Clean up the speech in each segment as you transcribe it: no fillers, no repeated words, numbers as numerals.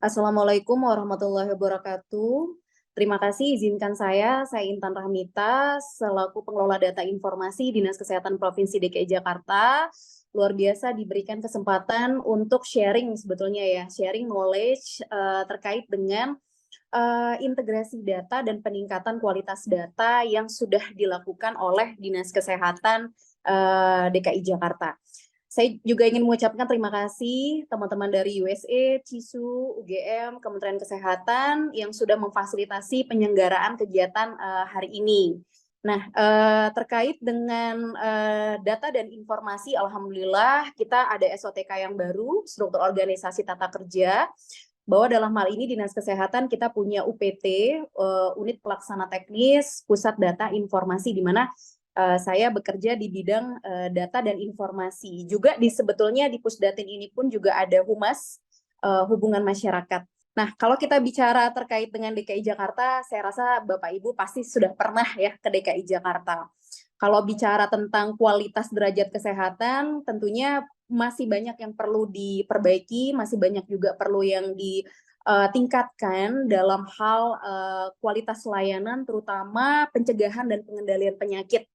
Assalamualaikum warahmatullahi wabarakatuh. Terima kasih izinkan saya Intan Rahmita, selaku pengelola data informasi Dinas Kesehatan Provinsi DKI Jakarta. Luar biasa diberikan kesempatan untuk sharing sebetulnya ya, sharing knowledge terkait dengan integrasi data dan peningkatan kualitas data yang sudah dilakukan oleh Dinas Kesehatan DKI Jakarta. Saya juga ingin mengucapkan terima kasih teman-teman dari USA, CISU, UGM, Kementerian Kesehatan yang sudah memfasilitasi penyelenggaraan kegiatan hari ini. Nah, terkait dengan data dan informasi, alhamdulillah kita ada SOTK yang baru, struktur organisasi tata kerja, bahwa dalam hal ini Dinas Kesehatan kita punya UPT, Unit Pelaksana Teknis Pusat Data Informasi, di mana saya bekerja di bidang data dan informasi. Juga sebetulnya di Pusdatin ini pun juga ada Humas Hubungan Masyarakat. Nah, kalau kita bicara terkait dengan DKI Jakarta, saya rasa Bapak Ibu pasti sudah pernah ya ke DKI Jakarta. Kalau bicara tentang kualitas derajat kesehatan, tentunya masih banyak yang perlu diperbaiki, masih banyak juga perlu yang ditingkatkan dalam hal kualitas layanan, terutama pencegahan dan pengendalian penyakit.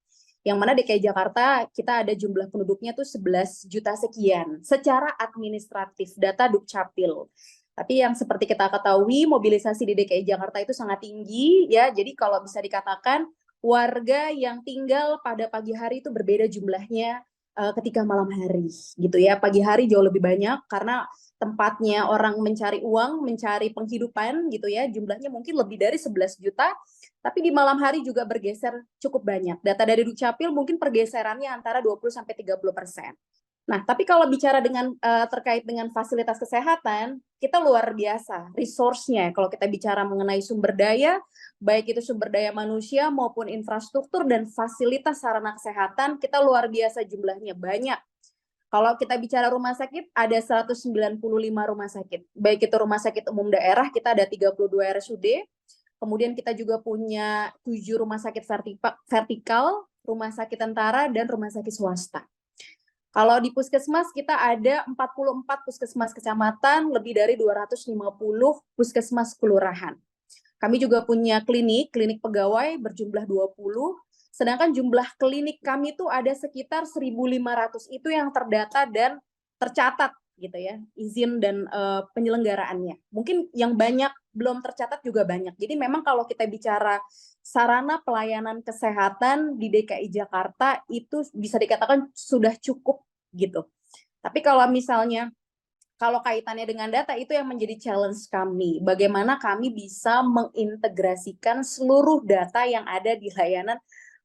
Yang mana DKI Jakarta kita ada jumlah penduduknya tuh 11 juta sekian secara administratif, data Dukcapil. Tapi yang seperti kita ketahui, mobilisasi di DKI Jakarta itu sangat tinggi ya. Jadi kalau bisa dikatakan warga yang tinggal pada pagi hari itu berbeda jumlahnya ketika malam hari gitu ya. Pagi hari jauh lebih banyak karena tempatnya orang mencari uang, mencari penghidupan gitu ya. Jumlahnya mungkin lebih dari 11 juta, tapi di malam hari juga bergeser cukup banyak. Data dari Dukcapil mungkin pergeserannya antara 20-30%. Nah, tapi kalau bicara dengan terkait dengan fasilitas kesehatan, kita luar biasa resource-nya. Kalau kita bicara mengenai sumber daya, baik itu sumber daya manusia maupun infrastruktur dan fasilitas sarana kesehatan, kita luar biasa jumlahnya banyak. Kalau kita bicara rumah sakit, ada 195 rumah sakit. Baik itu rumah sakit umum daerah, kita ada 32 RSUD. Kemudian kita juga punya 7 rumah sakit vertikal, rumah sakit tentara, dan rumah sakit swasta. Kalau di puskesmas kita ada 44 puskesmas kecamatan, lebih dari 250 puskesmas kelurahan. Kami juga punya klinik pegawai berjumlah 20, sedangkan jumlah klinik kami itu ada sekitar 1.500 itu yang terdata dan tercatat gitu ya, izin dan penyelenggaraannya. Mungkin yang banyak belum tercatat juga banyak. Jadi memang kalau kita bicara sarana pelayanan kesehatan di DKI Jakarta itu bisa dikatakan sudah cukup gitu. Tapi kalau kaitannya dengan data itu yang menjadi challenge kami. Bagaimana kami bisa mengintegrasikan seluruh data yang ada di layanan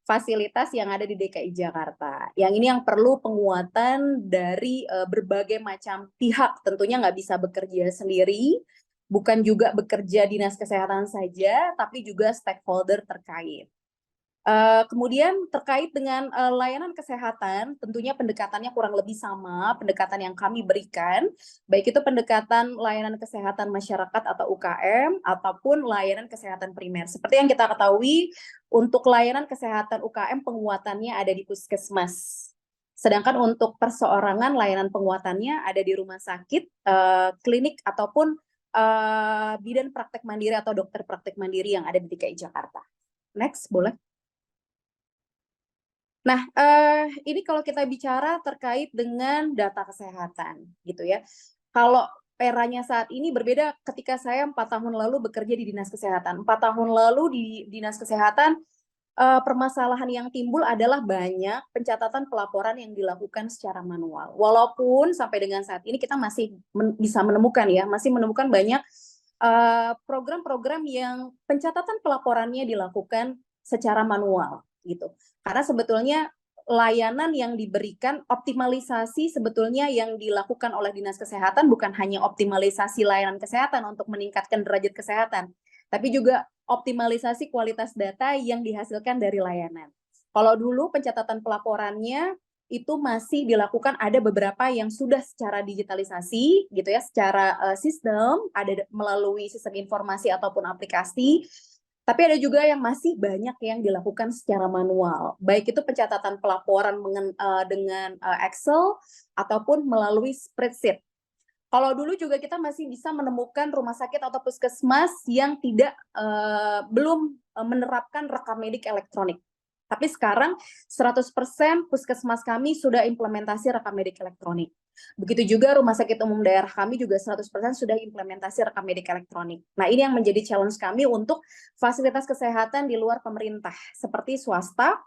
fasilitas yang ada di DKI Jakarta. Yang ini yang perlu penguatan dari berbagai macam pihak. Tentunya nggak bisa bekerja sendiri, bukan juga bekerja dinas kesehatan saja, tapi juga stakeholder terkait. Kemudian terkait dengan layanan kesehatan, tentunya pendekatannya kurang lebih sama pendekatan yang kami berikan, baik itu pendekatan layanan kesehatan masyarakat atau UKM, ataupun layanan kesehatan primer. Seperti yang kita ketahui, untuk layanan kesehatan UKM penguatannya ada di puskesmas. Sedangkan untuk perseorangan layanan penguatannya ada di rumah sakit, klinik, ataupun bidan praktek mandiri atau dokter praktek mandiri yang ada di DKI Jakarta. Next, boleh. Nah, ini kalau kita bicara terkait dengan data kesehatan, gitu ya. Kalau eranya saat ini berbeda ketika saya 4 tahun lalu bekerja di Dinas Kesehatan. 4 tahun lalu di Dinas Kesehatan, permasalahan yang timbul adalah banyak pencatatan pelaporan yang dilakukan secara manual. Walaupun sampai dengan saat ini kita masih bisa menemukan ya, masih menemukan banyak program-program yang pencatatan pelaporannya dilakukan secara manual, gitu. Karena sebetulnya layanan yang diberikan, optimalisasi sebetulnya yang dilakukan oleh Dinas Kesehatan bukan hanya optimalisasi layanan kesehatan untuk meningkatkan derajat kesehatan, tapi juga optimalisasi kualitas data yang dihasilkan dari layanan. Kalau dulu pencatatan pelaporannya itu masih dilakukan, ada beberapa yang sudah secara digitalisasi gitu ya, secara sistem, ada melalui sistem informasi ataupun aplikasi. Tapi ada juga yang masih banyak yang dilakukan secara manual, baik itu pencatatan pelaporan dengan Excel ataupun melalui spreadsheet. Kalau dulu juga kita masih bisa menemukan rumah sakit atau puskesmas yang belum menerapkan rekam medik elektronik. Tapi sekarang 100% puskesmas kami sudah implementasi rekam medik elektronik. Begitu juga rumah sakit umum daerah kami juga 100% sudah implementasi rekam medik elektronik. Nah, ini yang menjadi challenge kami untuk fasilitas kesehatan di luar pemerintah, seperti swasta,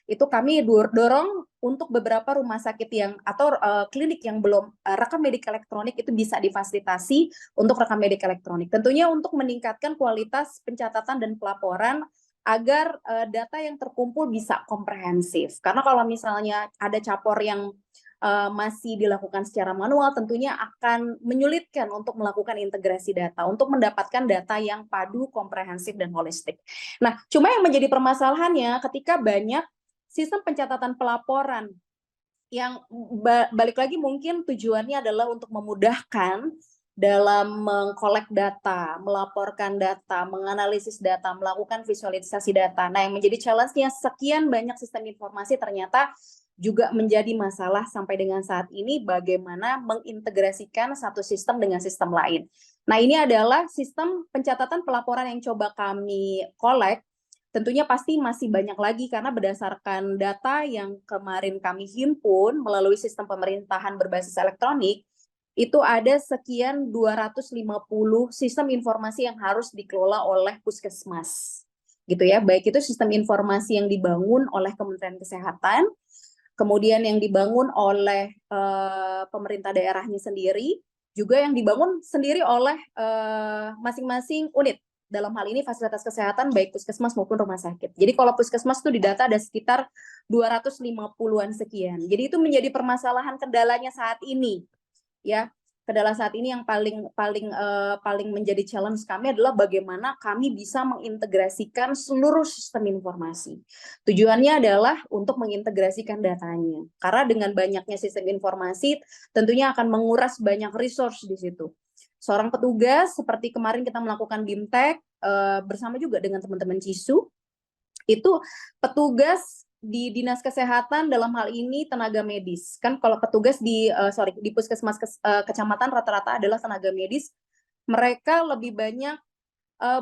itu kami dorong untuk beberapa rumah sakit yang atau klinik yang belum rekam medik elektronik itu bisa difasilitasi untuk rekam medik elektronik. Tentunya untuk meningkatkan kualitas pencatatan dan pelaporan agar data yang terkumpul bisa komprehensif. Karena kalau misalnya ada capor yang masih dilakukan secara manual, tentunya akan menyulitkan untuk melakukan integrasi data, untuk mendapatkan data yang padu, komprehensif, dan holistik. Nah, cuma yang menjadi permasalahannya ketika banyak sistem pencatatan pelaporan yang balik lagi mungkin tujuannya adalah untuk memudahkan dalam mengkolek data, melaporkan data, menganalisis data, melakukan visualisasi data. Nah, yang menjadi challenge-nya sekian banyak sistem informasi ternyata juga menjadi masalah sampai dengan saat ini bagaimana mengintegrasikan satu sistem dengan sistem lain. Nah, ini adalah sistem pencatatan pelaporan yang coba kami kolek. Tentunya pasti masih banyak lagi karena berdasarkan data yang kemarin kami himpun melalui sistem pemerintahan berbasis elektronik, itu ada sekian 250 sistem informasi yang harus dikelola oleh puskesmas. Gitu ya, baik itu sistem informasi yang dibangun oleh Kementerian Kesehatan, kemudian yang dibangun oleh pemerintah daerahnya sendiri, juga yang dibangun sendiri oleh masing-masing unit. Dalam hal ini fasilitas kesehatan baik puskesmas maupun rumah sakit. Jadi kalau puskesmas itu di data ada sekitar 250-an sekian. Jadi itu menjadi permasalahan kendalanya saat ini, ya. Kendala saat ini yang paling menjadi challenge kami adalah bagaimana kami bisa mengintegrasikan seluruh sistem informasi. Tujuannya adalah untuk mengintegrasikan datanya. Karena dengan banyaknya sistem informasi tentunya akan menguras banyak resource di situ. Seorang petugas seperti kemarin kita melakukan BIMTEK bersama juga dengan teman-teman CISU, itu petugas di dinas kesehatan dalam hal ini tenaga medis. Kan kalau petugas di puskesmas kecamatan rata-rata adalah tenaga medis, mereka lebih banyak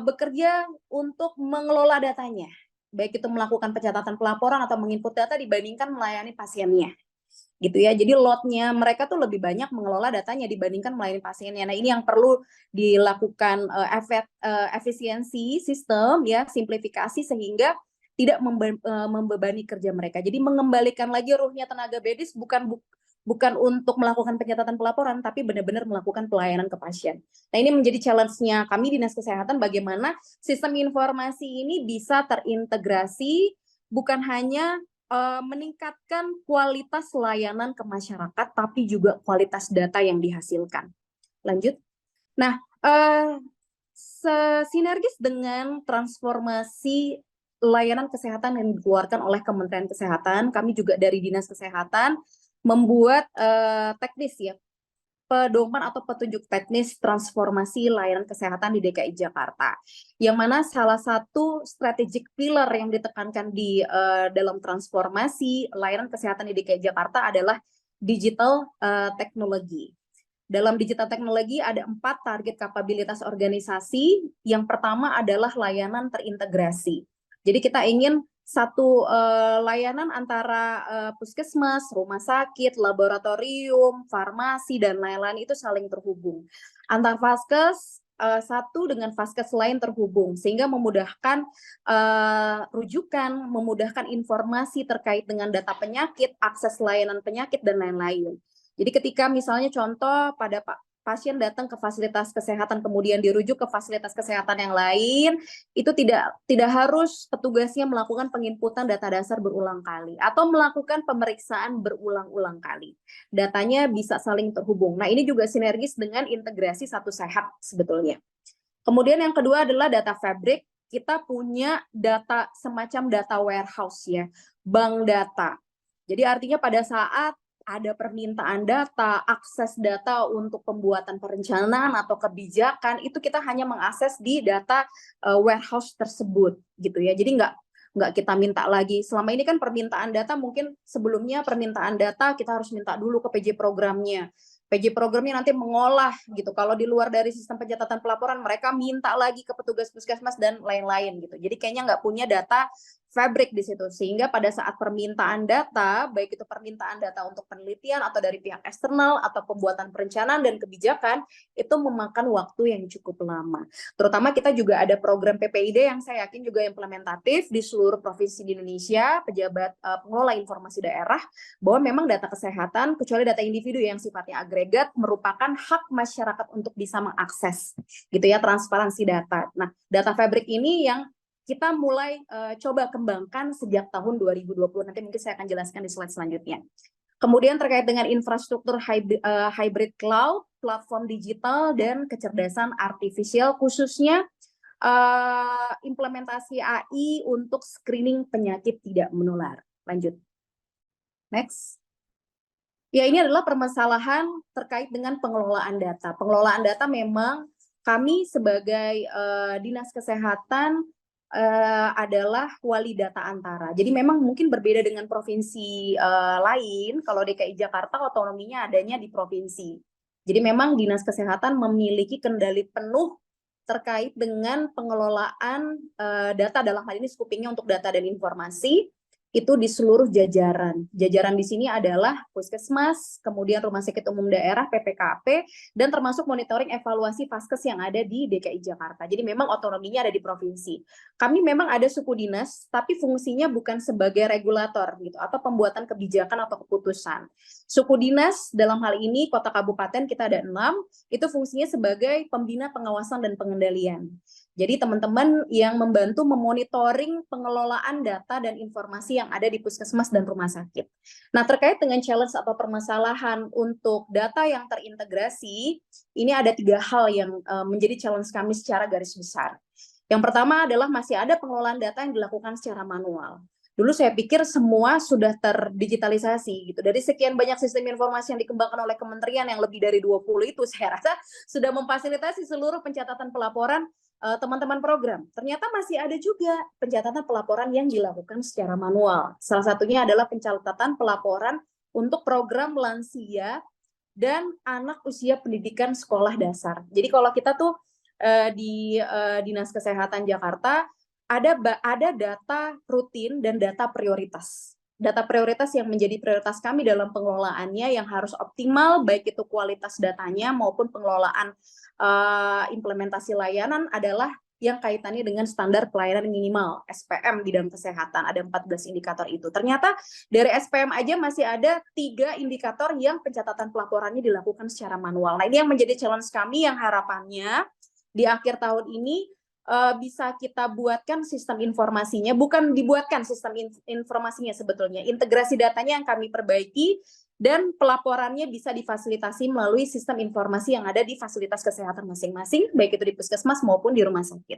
bekerja untuk mengelola datanya, baik itu melakukan pencatatan pelaporan atau menginput data dibandingkan melayani pasiennya. Gitu ya. Jadi load-nya mereka tuh lebih banyak mengelola datanya dibandingkan melayani pasiennya. Nah, ini yang perlu dilakukan efisiensi sistem ya, simplifikasi sehingga tidak membebani kerja mereka. Jadi mengembalikan lagi ruhnya tenaga medis bukan untuk melakukan pencatatan pelaporan, tapi benar-benar melakukan pelayanan ke pasien. Nah, ini menjadi challenge-nya kami Dinas Kesehatan bagaimana sistem informasi ini bisa terintegrasi bukan hanya meningkatkan kualitas layanan ke masyarakat, tapi juga kualitas data yang dihasilkan. Lanjut. Nah, sinergis dengan transformasi layanan kesehatan yang dikeluarkan oleh Kementerian Kesehatan, kami juga dari Dinas Kesehatan membuat teknis ya, pedoman atau petunjuk teknis transformasi layanan kesehatan di DKI Jakarta. Yang mana salah satu strategic pillar yang ditekankan di dalam transformasi layanan kesehatan di DKI Jakarta adalah digital teknologi. Dalam digital teknologi ada 4 target kapabilitas organisasi. Yang pertama adalah layanan terintegrasi. Jadi kita ingin satu layanan antara puskesmas, rumah sakit, laboratorium, farmasi, dan lain-lain itu saling terhubung. Antar vaskes satu dengan vaskes lain terhubung, sehingga memudahkan rujukan, memudahkan informasi terkait dengan data penyakit, akses layanan penyakit, dan lain-lain. Jadi ketika misalnya contoh pada pasien datang ke fasilitas kesehatan kemudian dirujuk ke fasilitas kesehatan yang lain, itu tidak harus petugasnya melakukan penginputan data dasar berulang kali atau melakukan pemeriksaan berulang-ulang kali. Datanya bisa saling terhubung. Nah, ini juga sinergis dengan integrasi Satu Sehat sebetulnya. Kemudian yang kedua adalah data fabric. Kita punya data semacam data warehouse ya, bank data. Jadi artinya pada saat ada permintaan data, akses data untuk pembuatan perencanaan atau kebijakan, itu kita hanya mengakses di data warehouse tersebut, gitu ya. Jadi nggak kita minta lagi. Selama ini kan permintaan data mungkin sebelumnya permintaan data kita harus minta dulu ke PJ programnya. PJ programnya nanti mengolah gitu. Kalau di luar dari sistem pencatatan pelaporan, mereka minta lagi ke petugas puskesmas dan lain-lain gitu. Jadi kayaknya nggak punya data fabric di situ. Sehingga pada saat permintaan data, baik itu permintaan data untuk penelitian atau dari pihak eksternal atau pembuatan perencanaan dan kebijakan, itu memakan waktu yang cukup lama. Terutama kita juga ada program PPID yang saya yakin juga implementatif di seluruh provinsi di Indonesia, pejabat pengelola informasi daerah, bahwa memang data kesehatan, kecuali data individu yang sifatnya agregat, merupakan hak masyarakat untuk bisa mengakses, gitu ya, transparansi data. Nah, data fabric ini yang kita mulai coba kembangkan sejak tahun 2020. Nanti mungkin saya akan jelaskan di slide selanjutnya. Kemudian terkait dengan infrastruktur hybrid cloud, platform digital, dan kecerdasan artifisial, khususnya implementasi AI untuk screening penyakit tidak menular. Lanjut. Next. Ya, ini adalah permasalahan terkait dengan pengelolaan data. Pengelolaan data memang kami sebagai Dinas Kesehatan adalah wali data antara. Jadi memang mungkin berbeda dengan provinsi lain. Kalau DKI Jakarta otonominya adanya di provinsi. Jadi memang Dinas Kesehatan memiliki kendali penuh terkait dengan pengelolaan data, dalam hal ini scoopingnya untuk data dan informasi itu di seluruh jajaran. Jajaran di sini adalah Puskesmas, kemudian Rumah Sakit Umum Daerah, PPKP, dan termasuk monitoring evaluasi Vaskes yang ada di DKI Jakarta. Jadi memang otonominya ada di provinsi. Kami memang ada suku dinas, tapi fungsinya bukan sebagai regulator gitu, atau pembuatan kebijakan atau keputusan. Suku dinas dalam hal ini kota kabupaten kita ada 6, itu fungsinya sebagai pembina pengawasan dan pengendalian. Jadi teman-teman yang membantu memonitoring pengelolaan data dan informasi yang ada di puskesmas dan rumah sakit. Nah, terkait dengan challenge atau permasalahan untuk data yang terintegrasi, ini ada 3 hal yang menjadi challenge kami secara garis besar. Yang pertama adalah masih ada pengelolaan data yang dilakukan secara manual. Dulu saya pikir semua sudah terdigitalisasi gitu. Dari sekian banyak sistem informasi yang dikembangkan oleh kementerian yang lebih dari 20 itu, saya rasa sudah memfasilitasi seluruh pencatatan pelaporan teman-teman program. Ternyata masih ada juga pencatatan pelaporan yang dilakukan secara manual. Salah satunya adalah pencatatan pelaporan untuk program lansia dan anak usia pendidikan sekolah dasar. Jadi kalau kita tuh di Dinas Kesehatan Jakarta ada data rutin dan data prioritas. Data prioritas yang menjadi prioritas kami dalam pengelolaannya yang harus optimal, baik itu kualitas datanya maupun pengelolaan implementasi layanan adalah yang kaitannya dengan standar pelayanan minimal SPM di dalam kesehatan. Ada 14 indikator itu. Ternyata dari SPM aja masih ada 3 indikator yang pencatatan pelaporannya dilakukan secara manual. Nah, ini yang menjadi challenge kami yang harapannya di akhir tahun ini bisa kita buatkan sistem informasinya, bukan dibuatkan sistem informasinya sebetulnya, integrasi datanya yang kami perbaiki, dan pelaporannya bisa difasilitasi melalui sistem informasi yang ada di fasilitas kesehatan masing-masing, baik itu di puskesmas maupun di rumah sakit.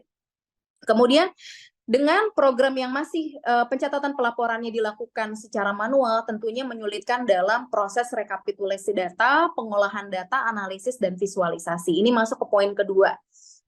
Kemudian dengan program yang masih pencatatan pelaporannya dilakukan secara manual, tentunya menyulitkan dalam proses rekapitulasi data, pengolahan data, analisis, dan visualisasi. Ini masuk ke poin kedua.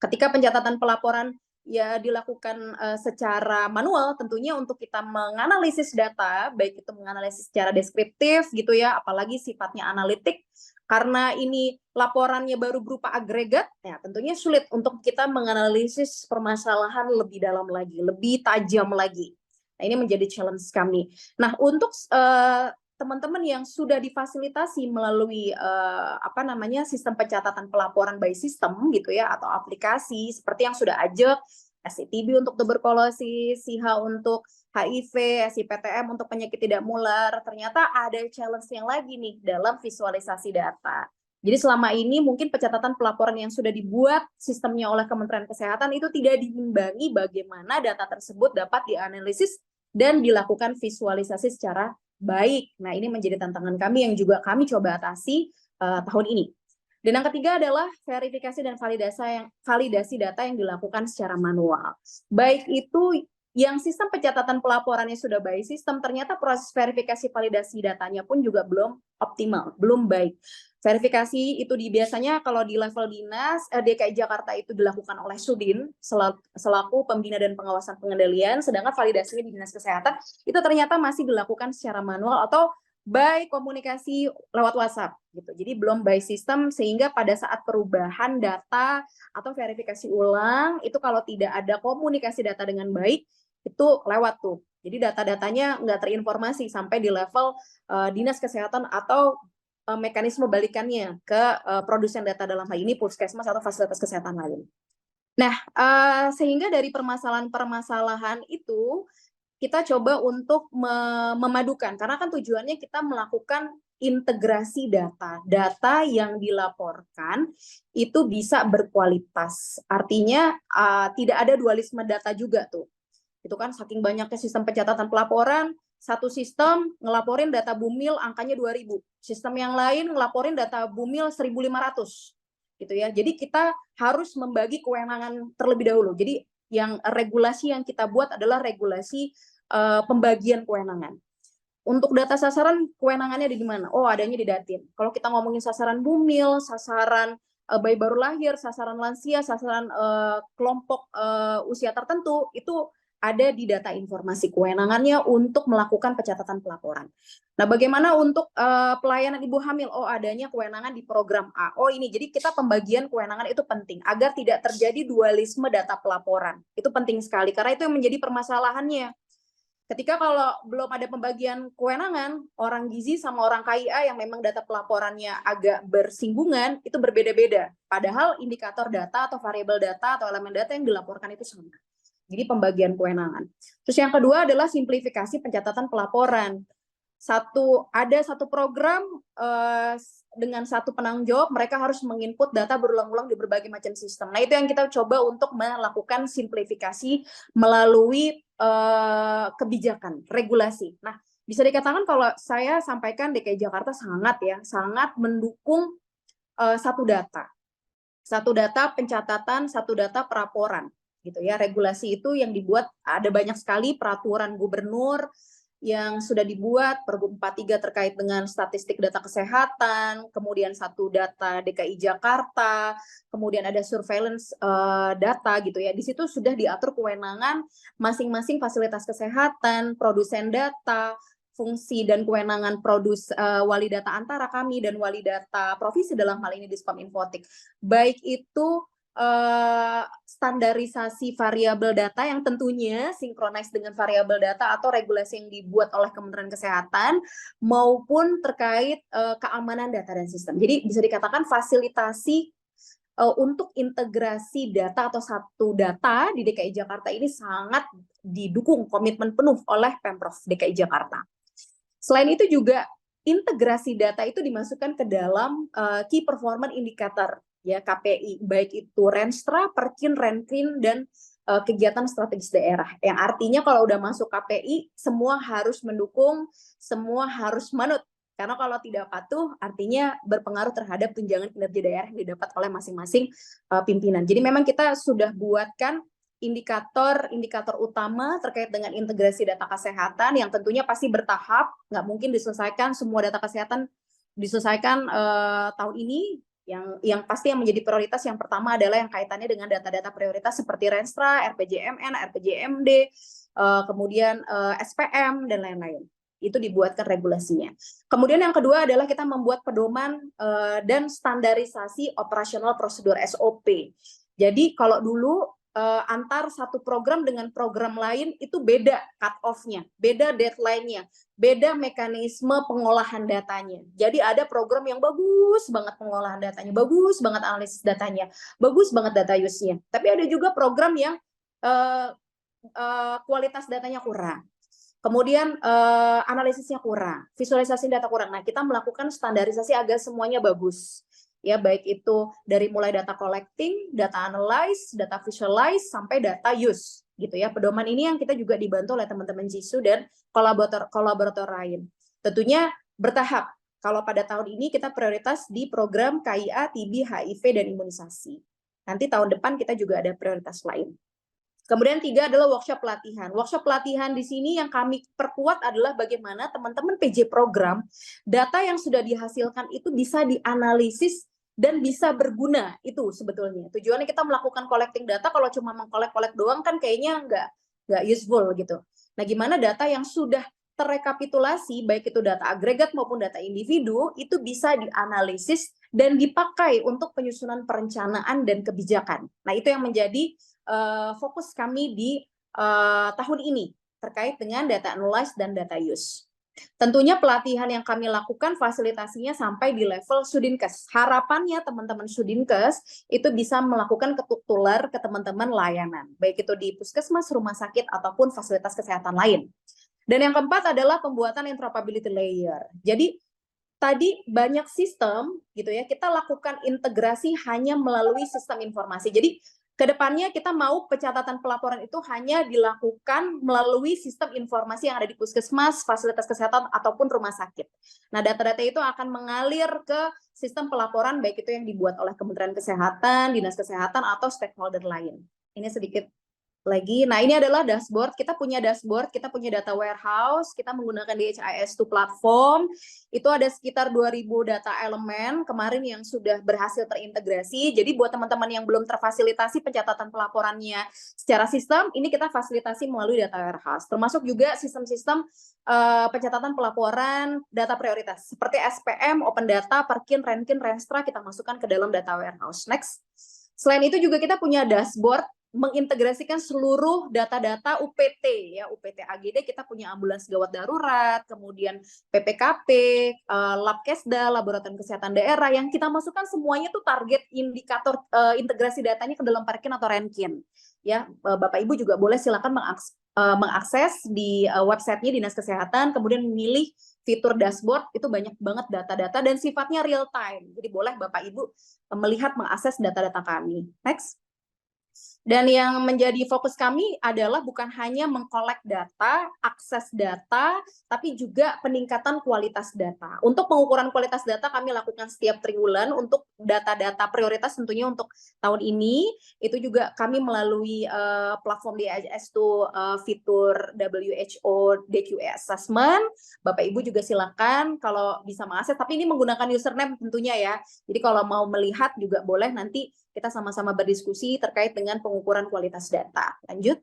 Ketika pencatatan pelaporan ya dilakukan secara manual, tentunya untuk kita menganalisis data, baik itu menganalisis secara deskriptif gitu ya, apalagi sifatnya analitik, karena ini laporannya baru berupa agregat, ya tentunya sulit untuk kita menganalisis permasalahan lebih dalam lagi, lebih tajam lagi. Nah, ini menjadi challenge kami. Nah, untuk teman-teman yang sudah difasilitasi melalui sistem pencatatan pelaporan by system gitu ya, atau aplikasi seperti yang sudah ajak, SCTB untuk tuberkulosis, SIHA untuk HIV, SIPTM untuk penyakit tidak menular, ternyata ada challenge yang lagi nih dalam visualisasi data. Jadi selama ini mungkin pencatatan pelaporan yang sudah dibuat sistemnya oleh Kementerian Kesehatan itu tidak diimbangi bagaimana data tersebut dapat dianalisis dan dilakukan visualisasi secara baik. Nah, ini menjadi tantangan kami yang juga kami coba atasi tahun ini. Dan yang ketiga adalah verifikasi dan validasi data yang dilakukan secara manual. Baik itu yang sistem pencatatan pelaporannya sudah by system, ternyata proses verifikasi validasi datanya pun juga belum optimal, belum baik. Verifikasi itu biasanya kalau di level dinas DKI Jakarta itu dilakukan oleh Sudin selaku pembina dan pengawasan pengendalian, sedangkan validasinya di Dinas Kesehatan itu ternyata masih dilakukan secara manual atau by komunikasi lewat WhatsApp gitu. Jadi belum by sistem, sehingga pada saat perubahan data atau verifikasi ulang itu kalau tidak ada komunikasi data dengan baik itu lewat tuh. Jadi data-datanya nggak terinformasi sampai di level dinas kesehatan atau mekanisme balikannya ke produsen data, dalam hal ini puskesmas atau fasilitas kesehatan lain. Nah, sehingga dari permasalahan-permasalahan itu kita coba untuk memadukan, karena kan tujuannya kita melakukan integrasi data. Data yang dilaporkan itu bisa berkualitas. Artinya tidak ada dualisme data juga tuh. Itu kan saking banyaknya sistem pencatatan pelaporan, satu sistem ngelaporin data Bumil angkanya 2.000, sistem yang lain ngelaporin data Bumil 1.500 gitu ya. Jadi kita harus membagi kewenangan terlebih dahulu. Jadi yang regulasi yang kita buat adalah regulasi pembagian kewenangan. Untuk data sasaran, kewenangannya ada di mana? Oh, adanya di Datin. Kalau kita ngomongin sasaran Bumil, sasaran bayi baru lahir, sasaran lansia, sasaran kelompok usia tertentu, itu ada di data informasi kewenangannya untuk melakukan pencatatan pelaporan. Nah, bagaimana untuk pelayanan ibu hamil? Oh, adanya kewenangan di program A. Oh, ini jadi kita pembagian kewenangan itu penting agar tidak terjadi dualisme data pelaporan. Itu penting sekali karena itu yang menjadi permasalahannya. Ketika kalau belum ada pembagian kewenangan, orang gizi sama orang KIA yang memang data pelaporannya agak bersinggungan, itu berbeda-beda. Padahal indikator data atau variabel data atau elemen data yang dilaporkan itu sama. Jadi pembagian kewenangan. Terus yang kedua adalah simplifikasi pencatatan pelaporan. Ada satu program dengan satu penanggung jawab, mereka harus menginput data berulang-ulang di berbagai macam sistem. Nah, itu yang kita coba untuk melakukan simplifikasi melalui kebijakan, regulasi. Nah, bisa dikatakan kalau saya sampaikan DKI Jakarta sangat mendukung satu data pencatatan, satu data pelaporan gitu ya. Regulasi itu yang dibuat ada banyak sekali peraturan gubernur yang sudah dibuat, Pergub 43 terkait dengan statistik data kesehatan, kemudian satu data DKI Jakarta, kemudian ada surveillance data gitu ya. Di situ sudah diatur kewenangan masing-masing fasilitas kesehatan, produsen data, fungsi dan kewenangan wali data antara kami dan wali data provinsi, dalam hal ini Dispom Infotik. Baik itu standarisasi variabel data yang tentunya sinkronis dengan variabel data atau regulasi yang dibuat oleh Kementerian Kesehatan, maupun terkait keamanan data dan sistem. Jadi bisa dikatakan fasilitasi untuk integrasi data atau satu data di DKI Jakarta ini sangat didukung, komitmen penuh oleh Pemprov DKI Jakarta. Selain itu juga integrasi data itu dimasukkan ke dalam Key Performance Indicator ya, KPI, baik itu Renstra, Perkin, Renkrin, dan kegiatan strategis daerah. Yang artinya kalau udah masuk KPI, semua harus mendukung, semua harus manut. Karena kalau tidak patuh, artinya berpengaruh terhadap tunjangan kinerja daerah yang didapat oleh masing-masing pimpinan. Jadi memang kita sudah buatkan indikator utama terkait dengan integrasi data kesehatan yang tentunya pasti bertahap, nggak mungkin diselesaikan semua data kesehatan diselesaikan tahun ini. Yang pasti yang menjadi prioritas yang pertama adalah yang kaitannya dengan data-data prioritas seperti Renstra, RPJMN, RPJMD, kemudian SPM, dan lain-lain. Itu dibuatkan regulasinya. Kemudian yang kedua adalah kita membuat pedoman dan standarisasi operasional prosedur SOP. Jadi kalau dulu antar satu program dengan program lain itu beda cut-off-nya, beda deadline-nya, beda mekanisme pengolahan datanya. Jadi ada program yang bagus banget pengolahan datanya, bagus banget analisis datanya, bagus banget data use-nya. Tapi ada juga program yang kualitas datanya kurang. Kemudian analisisnya kurang, visualisasi data kurang. Nah, kita melakukan standarisasi agar semuanya bagus. Ya, baik itu dari mulai data collecting, data analyze, data visualize, sampai data use gitu ya. Pedoman ini yang kita juga dibantu oleh teman-teman JISU dan kolaborator lain. Tentunya bertahap. Kalau pada tahun ini kita prioritas di program KIA, TB, HIV, dan imunisasi. Nanti tahun depan kita juga ada prioritas lain. Kemudian 3 adalah workshop pelatihan. Workshop pelatihan di sini yang kami perkuat adalah bagaimana teman-teman PJ program, data yang sudah dihasilkan itu bisa dianalisis dan bisa berguna. Itu sebetulnya tujuannya kita melakukan collecting data. Kalau cuma mengkolek-kolek doang kan kayaknya nggak useful gitu. Nah, gimana data yang sudah terrekapitulasi, baik itu data agregat maupun data individu, itu bisa dianalisis dan dipakai untuk penyusunan perencanaan dan kebijakan. Nah, itu yang menjadi fokus kami di tahun ini terkait dengan data analysis dan data use. Tentunya pelatihan yang kami lakukan fasilitasinya sampai di level Sudinkes. Harapannya teman-teman Sudinkes itu bisa melakukan ketuk tular ke teman-teman layanan, baik itu di puskesmas, rumah sakit, ataupun fasilitas kesehatan lain. Dan yang keempat adalah pembuatan interoperability layer. Jadi tadi banyak sistem gitu ya, kita lakukan integrasi hanya melalui sistem informasi. Jadi kedepannya kita mau pencatatan pelaporan itu hanya dilakukan melalui sistem informasi yang ada di puskesmas, fasilitas kesehatan, ataupun rumah sakit. Nah, data-data itu akan mengalir ke sistem pelaporan, baik itu yang dibuat oleh Kementerian Kesehatan, Dinas Kesehatan, atau stakeholder lain. Ini sedikit lagi. Nah, ini adalah dashboard. Kita punya dashboard, kita punya data warehouse, kita menggunakan DHIS2 platform. Itu ada sekitar 2.000 data elemen kemarin yang sudah berhasil terintegrasi. Jadi buat teman-teman yang belum terfasilitasi pencatatan pelaporannya secara sistem, ini kita fasilitasi melalui data warehouse. Termasuk juga sistem-sistem pencatatan pelaporan data prioritas seperti SPM, Open Data, Perkin, Renkin, Renstra kita masukkan ke dalam data warehouse. Next. Selain itu juga kita punya dashboard mengintegrasikan seluruh data-data UPT ya, UPT AGD kita punya ambulans gawat darurat, kemudian PPKP, Labkesda, laboratorium kesehatan daerah yang kita masukkan semuanya tuh target indikator integrasi datanya ke dalam Perkin atau Renkin. Ya, Bapak Ibu juga boleh silakan mengakses di websitenya Dinas Kesehatan, kemudian memilih fitur dashboard, itu banyak banget data-data dan sifatnya real time. Jadi boleh Bapak Ibu melihat, mengakses data-data kami. Next. Dan yang menjadi fokus kami adalah bukan hanya mengkolek data, akses data, tapi juga peningkatan kualitas data. Untuk pengukuran kualitas data kami lakukan setiap triwulan untuk data-data prioritas tentunya untuk tahun ini. Itu juga kami melalui platform DHIS2 fitur WHO DQE Assessment. Bapak Ibu juga silakan kalau bisa mengakses, tapi ini menggunakan username tentunya ya. Jadi kalau mau melihat juga boleh, nanti kita sama-sama berdiskusi terkait dengan pengukuran kualitas data. Lanjut.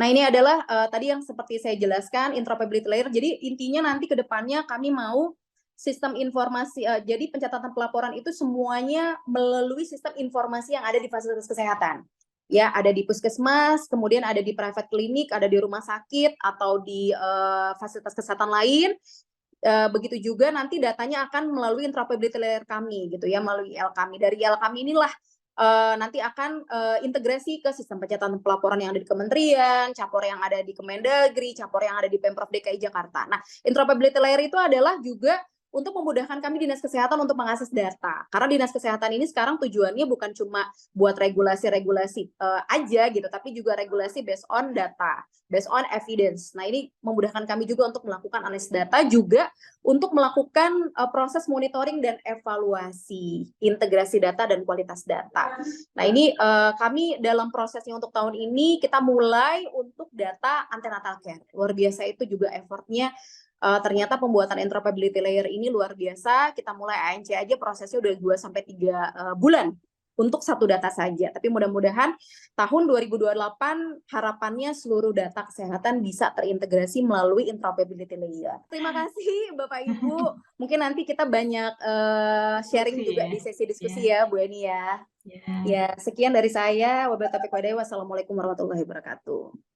Nah, ini adalah tadi yang seperti saya jelaskan, interoperability layer. Jadi intinya nanti ke depannya kami mau sistem informasi, jadi pencatatan pelaporan itu semuanya melalui sistem informasi yang ada di fasilitas kesehatan. Ya, ada di puskesmas, kemudian ada di private clinic, ada di rumah sakit, atau di fasilitas kesehatan lain. Begitu juga nanti datanya akan melalui interoperability layer kami gitu ya, melalui IL kami. Dari IL kami inilah nanti akan integrasi ke sistem pencatatan pelaporan yang ada di kementerian, capor yang ada di Kemendagri, capor yang ada di Pemprov DKI Jakarta. Nah, interoperability layer itu adalah juga untuk memudahkan kami Dinas Kesehatan untuk mengakses data. Karena Dinas Kesehatan ini sekarang tujuannya bukan cuma buat regulasi-regulasi aja gitu, tapi juga regulasi based on data, based on evidence. Nah, ini memudahkan kami juga untuk melakukan analisis data, juga untuk melakukan proses monitoring dan evaluasi integrasi data dan kualitas data. Nah, ini kami dalam prosesnya untuk tahun ini kita mulai untuk data antenatal care. Luar biasa itu juga effortnya. Ternyata pembuatan interoperability layer ini luar biasa. Kita mulai ANC aja prosesnya udah 2-3 bulan untuk satu data saja. Tapi mudah-mudahan tahun 2028 harapannya seluruh data kesehatan bisa terintegrasi melalui interoperability layer. Terima kasih Bapak Ibu. Mungkin nanti kita banyak sharing juga di sesi diskusi ya Bu Eni ya. Ya, sekian dari saya. Wabillahi taufiq walhidayah. Wassalamualaikum warahmatullahi wabarakatuh.